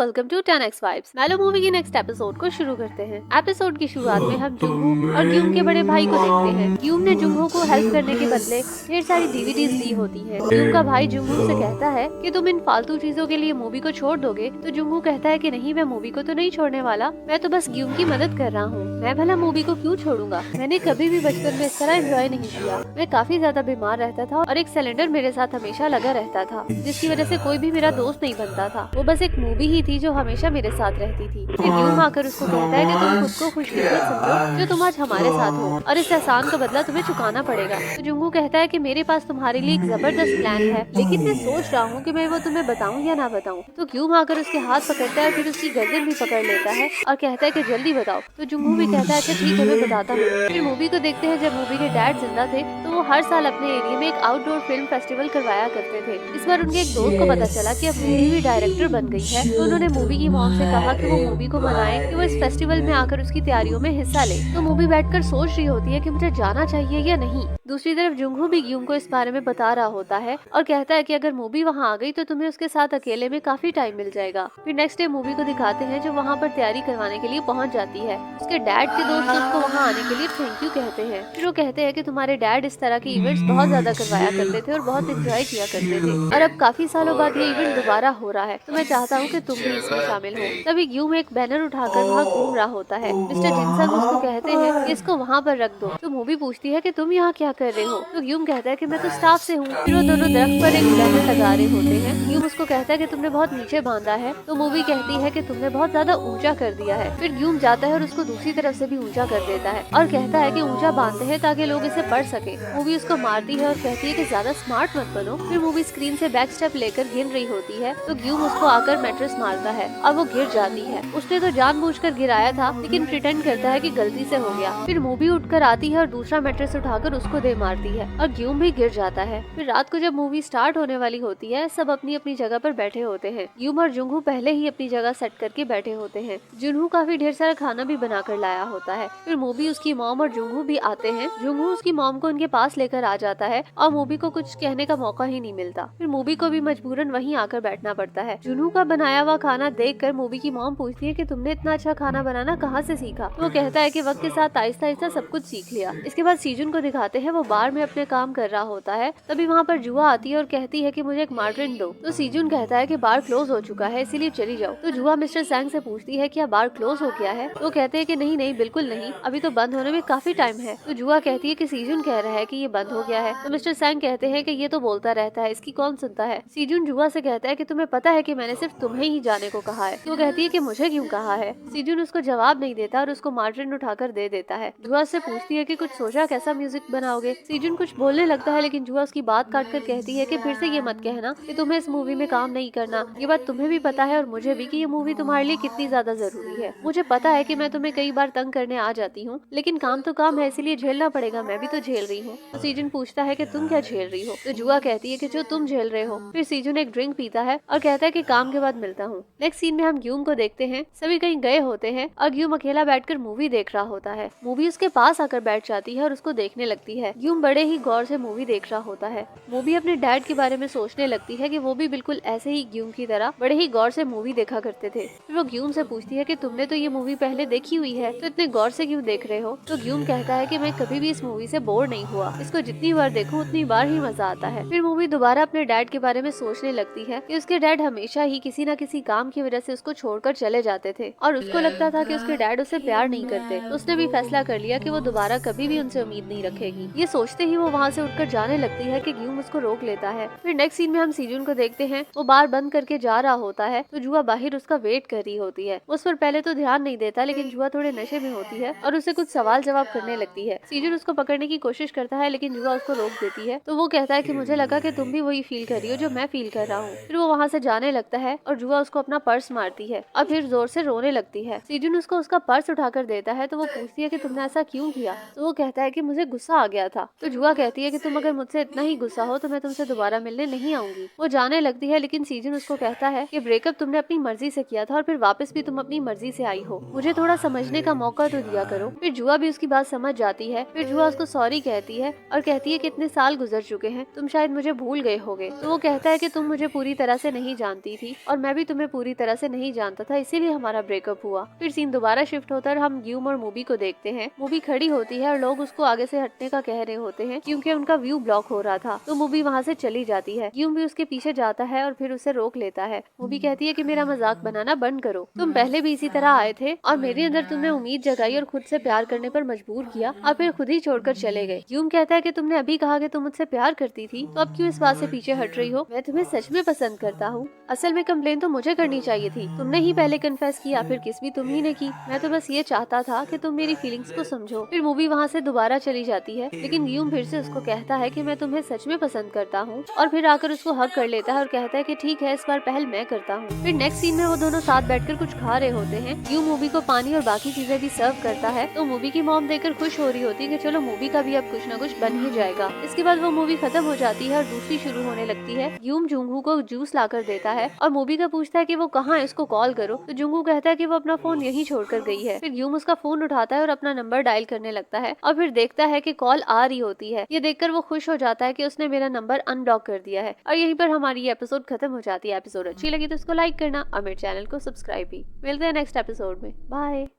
Welcome to 10x vibes. मैलो movie की next episode को शुरू करते हैं। एपिसोड की शुरुआत में हम जुंगू और ग्यूम के बड़े भाई को देखते हैं। ग्यूम ने जुंगू को हेल्प करने के बदले ढेर सारी डीवीडीज दी होती हैं। ग्यूम का भाई जुंगू से कहता है कि तुम इन फालतू चीजों के लिए मूवी को छोड़ दोगे, तो जुंगू कहता है कि नहीं, मैं मूवी को तो नहीं छोड़ने वाला, मैं तो बस ग्यूम की मदद कर रहा हूँ। मैं भला मूवी को क्यों छोड़ूंगा? मैंने कभी भी बचपन में इस तरह एंजॉय नहीं किया। मैं काफी ज्यादा बीमार रहता था और एक सिलेंडर मेरे साथ हमेशा लगा रहता था, जिसकी वजह से कोई भी मेरा दोस्त नहीं बनता था। वो बस एक मूवी ही थी जो हमेशा मेरे साथ रहती थी। फिर ग्यूम आकर उसको कहता है कि तुम खुद को खुशकिस्मत समझो जो तुम आज हमारे साथ हो, और इस एहसान का बदला तुम्हें चुकाना पड़ेगा। तो जुंगू कहता है कि मेरे पास तुम्हारे लिए एक जबरदस्त प्लान है, लेकिन मैं सोच रहा हूँ कि मैं वो तुम्हें बताऊँ या ना बताऊँ। तो ग्यूम आकर उसके हाथ पकड़ता है, फिर उसकी गर्दन भी पकड़ लेता है और कहता है कि जल्दी बताओ। तो जुंगू भी कहता है अच्छा ठीक है, मैं बताता हूँ। फिर मूवी को देखते हैं। जब मूवी के डैड जिंदा थे तो वो हर साल अपने एरिया में एक आउटडोर फिल्म फेस्टिवल करवाया करते थे। इस बार उनके एक दोस्त को पता चला कि अब मूवी भी डायरेक्टर बन गई है, तो उन्होंने मूवी की मॉम से कहा कि वो मूवी को मनाएं कि वो इस फेस्टिवल में आकर उसकी तैयारियों में हिस्सा ले। तो मूवी बैठकर सोच रही होती है कि मुझे जाना चाहिए या नहीं। दूसरी तरफ जुंगू भी ग्यूम को इस बारे में बता रहा होता है और कहता है कि अगर मूवी वहाँ आ गई तो तुम्हें उसके साथ अकेले में काफी टाइम मिल जाएगा। फिर नेक्स्ट डे मूवी को दिखाते हैं जो वहाँ पर तैयारी करवाने के लिए पहुँच जाती है। उसके डैड के दोस्त उसको वहाँ आने के लिए थैंक यू कहते हैं। फिर वो कहते हैं कि तुम्हारे डैड इस तरह के इवेंट्स बहुत ज्यादा करवाया करते थे और बहुत एंजॉय किया करते थे, और अब काफी सालों बाद ये इवेंट दोबारा हो रहा है, तो मैं चाहता हूँ कि तुम भी इसमें शामिल हो। तभी ग्यूम एक बैनर उठाकर वहाँ घूम रहा होता है। मिस्टर जिनसंग उसको कहते हैं कि इसको वहाँ पर रख दो। तो मूवी पूछती है कि तुम यहाँ क्या कर रहे हो? तो ग्यूम कहता है कि मैं तो स्टाफ से हूँ। फिर वो दोनों दरख्त पर एक बैनर लगा रहे होते हैं। ग्यूम उसको कहता है कि तुमने बहुत नीचे बांधा है। तो मूवी कहती है कि तुमने बहुत ज्यादा ऊंचा कर दिया है। फिर ग्यूम जाता है और उसको दूसरी तरफ से भी ऊंचा कर देता है और कहता है कि ऊंचा बांधते हैं ताकि लोग इसे पढ़ सके। मूवी उसको मारती है और कहती है कि ज्यादा स्मार्ट मत बनो। फिर मूवी स्क्रीन से बैक स्टेप लेकर गिर रही होती है तो ग्यूम उसको आकर मैट्रेस मारता है और वो गिर जाती है। उसने तो जानबूझकर गिराया था, लेकिन प्रिटेंड करता है कि गलती से हो गया। फिर मूवी उठकर आती है और दूसरा मैट्रेस उठाकर उसको दे मारती है और ग्यूम भी गिर जाता है। फिर रात को जब मूवी स्टार्ट होने वाली होती है, सब अपनी अपनी जगह पर बैठे होते हैं। ग्यूम और जुंगू पहले ही अपनी जगह सेट करके बैठे होते हैं। जुंगू काफी ढेर सारा खाना भी बनाकर लाया होता है। फिर मूवी, उसकी मॉम और जुंगू भी आते हैं। जुंगू उसकी मॉम को उनके पास लेकर आ जाता है और मूवी को कुछ कहने का मौका ही नहीं मिलता। फिर मूवी को भी मजबूरन वहीं आकर बैठना पड़ता है। जुनू का बनाया हुआ खाना देखकर मूवी की मॉम पूछती है कि तुमने इतना अच्छा खाना बनाना कहाँ से सीखा? तो वो कहता है कि वक्त के साथ आहिस्ता आहिस्ता सब कुछ सीख लिया। इसके बाद सीजन को दिखाते हैं, वो बार में अपने काम कर रहा होता है। तभी वहाँ पर जुआ आती है और कहती है कि मुझे एक मार्टिन दो। तो सीजन कहता है कि बार क्लोज हो चुका है, इसीलिए चली जाओ। तो जुआ मिस्टर सैंग से पूछती है क्या बार क्लोज हो गया है? तो कहते हैं कि नहीं नहीं, बिल्कुल नहीं, अभी तो बंद होने में काफी टाइम है। तो जुआ कहती है कि सीजन कह रहा है कि ये बंद हो गया है। तो मिस्टर सैंग कहते हैं कि ये तो बोलता रहता है, इसकी कौन सुनता है। सीजन जुआ से कहता है कि तुम्हें पता है कि मैंने सिर्फ तुम्हें ही जाने को कहा है। तो कहती है कि मुझे क्यों कहा है। सीजन उसको जवाब नहीं देता और उसको मार्टिन उठाकर दे देता है। जुआ से पूछती है कि कुछ सोचा कैसा म्यूजिक बनाओगे? सीजन कुछ बोलने लगता है, लेकिन जुआ उसकी बात काट कर कहती है कि फिर से ये मत कहना कि तुम्हें इस मूवी में काम नहीं करना। ये बात तुम्हें भी पता है और मुझे भी कि ये मूवी तुम्हारे लिए कितनी ज्यादा जरूरी है। मुझे पता है कि मैं तुम्हें कई बार तंग करने आ जाती हूँ, लेकिन काम तो काम है, इसीलिए झेलना पड़ेगा। मैं भी तो झेल रही हूँ। तो सीजन पूछता है कि तुम क्या झेल रही हो? तो जुआ कहती है कि जो तुम झेल रहे हो। फिर सीजन एक ड्रिंक पीता है और कहता है कि काम के बाद मिलता हूँ। नेक्स्ट सीन में हम ग्यूम को देखते हैं। सभी कहीं गए होते हैं और ग्यूम अकेला बैठकर मूवी देख रहा होता है। मूवी उसके पास आकर बैठ जाती है और उसको देखने लगती है। ग्यूम बड़े ही गौर से मूवी देख रहा होता है। मूवी अपने डैड के बारे में सोचने लगती है कि वो भी बिल्कुल ऐसे ही ग्यूम की तरह बड़े ही गौर से मूवी देखा करते थे। फिर वो ग्यूम से पूछती है कि तुमने तो ये मूवी पहले देखी हुई है, तो इतने गौर से क्यों देख रहे हो? तो ग्यूम कहता है कि मैं कभी भी इस मूवी से बोर नहीं हुआ, इसको जितनी बार देखूं उतनी बार ही मजा आता है। फिर मूवी दोबारा अपने डैड के बारे में सोचने लगती है कि उसके डैड हमेशा ही किसी न किसी काम की वजह से उसको छोड़कर चले जाते थे और उसको लगता था कि उसके डैड उसे प्यार नहीं करते। तो उसने भी फैसला कर लिया कि वो दोबारा कभी भी उनसे उम्मीद नहीं रखेगी। ये सोचते ही वो वहाँ से उठकर जाने लगती है कि ग्यूम उसको रोक लेता है। फिर नेक्स्ट सीन में हम सीजन को देखते हैं। वो बार बंद करके जा रहा होता है तो जुआ बाहर उसका वेट कर रही होती है। उस पर पहले तो ध्यान नहीं देता, लेकिन जुआ थोड़े नशे में होती है और उसे कुछ सवाल जवाब करने लगती है। सीजन उसको पकड़ने की कोशिश करता है, लेकिन जुआ उसको रोक देती है। तो वो कहता है कि मुझे लगा कि तुम भी वही फील कर रही हो जो मैं फील कर रहा हूँ। फिर वो वहाँ से जाने लगता है और जुआ उसको अपना पर्स मारती है और फिर जोर से रोने लगती है। सीजन उसको उसका पर्स उठाकर देता है तो वो पूछती है कि तुमने ऐसा क्यों किया? तो वो कहता है कि मुझे गुस्सा आ गया था। तो जुआ कहती है कि तुम अगर मुझसे इतना ही गुस्सा हो तो मैं तुमसे दोबारा मिलने नहीं आऊंगी। वो जाने लगती है, लेकिन सीजन उसको कहता है कि ब्रेकअप तुमने अपनी मर्जी से किया था और फिर वापस भी तुम अपनी मर्जी से आई हो, मुझे थोड़ा समझने का मौका तो दिया करो। फिर जुआ भी उसकी बात समझ जाती है। फिर जुआ उसको सॉरी कहती है और कहती है कि इतने साल गुजर चुके हैं, तुम शायद मुझे भूल गए होगे। तो वो कहता है कि तुम मुझे पूरी तरह से नहीं जानती थी और मैं भी तुम्हें पूरी तरह से नहीं जानता था, इसीलिए हमारा ब्रेकअप हुआ। फिर सीन दोबारा शिफ्ट होता है और हम ग्यूम और मूवी को देखते हैं। मूवी खड़ी होती है और लोग उसको आगे से हटने का कह रहे होते हैं क्योंकि उनका व्यू ब्लॉक हो रहा था। तो मूवी वहाँ से चली जाती है। ग्यूम भी उसके पीछे जाता है और फिर उसे रोक लेता है। मूवी कहती है कि मेरा मजाक बनाना बंद करो, तुम पहले भी इसी तरह आए थे और मेरे अंदर तुमने उम्मीद जगाई और खुद से प्यार करने पर मजबूर किया और फिर खुद ही छोड़कर चले गए। ग्यूम कहता है कि तुमने अभी कहा कि तुम मुझसे प्यार करती थी, तो अब क्यों इस बात से पीछे हट रही हो? मैं तुम्हें सच में पसंद करता हूँ। असल में कंप्लेन तो मुझे करनी चाहिए थी, तुमने ही पहले कन्फेस किया, फिर किस भी तुम ही ने की। मैं तो बस ये चाहता था कि तुम मेरी फीलिंग्स को समझो। फिर मूवी वहाँ से दोबारा चली जाती है, लेकिन ग्यूम फिर से उसको कहता है कि मैं तुम्हें सच में पसंद करता हूँ और फिर आकर उसको हग कर लेता है और कहता है कि ठीक है, इस बार पहल मैं करता हूँ। फिर नेक्स्ट सीन में वो दोनों साथ बैठकर कुछ खा रहे होते हैं। ग्यूम मूवी को पानी और बाकी चीजें भी सर्व करता है। तो मूवी की मॉम देखकर खुश हो रही होती है कि चलो मूवी का भी अब कुछ न कुछ बन ही जाएगा। इसके बाद वो मूवी खत्म हो जाती है और दूसरी शुरू होने लगती है। ग्यूम जुंगू को जूस लाकर देता है और मूवी का पूछता है कि वो कहाँ है, उसको कॉल करो। तो जुंगू कहता है कि वो अपना फोन यहीं छोड़कर गई है। फिर ग्यूम उसका फोन उठाता है और अपना नंबर डायल करने लगता है और फिर देखता है कि कॉल आ रही होती है। ये देखकर वो खुश हो जाता है कि उसने मेरा नंबर अनब्लॉक कर दिया है। और यहीं पर हमारी ये एपिसोड खत्म हो जाती है। एपिसोड अच्छी लगी तो इसको लाइक करना और मेरे चैनल को सब्सक्राइब भी। मिलते हैं नेक्स्ट एपिसोड में। बाय।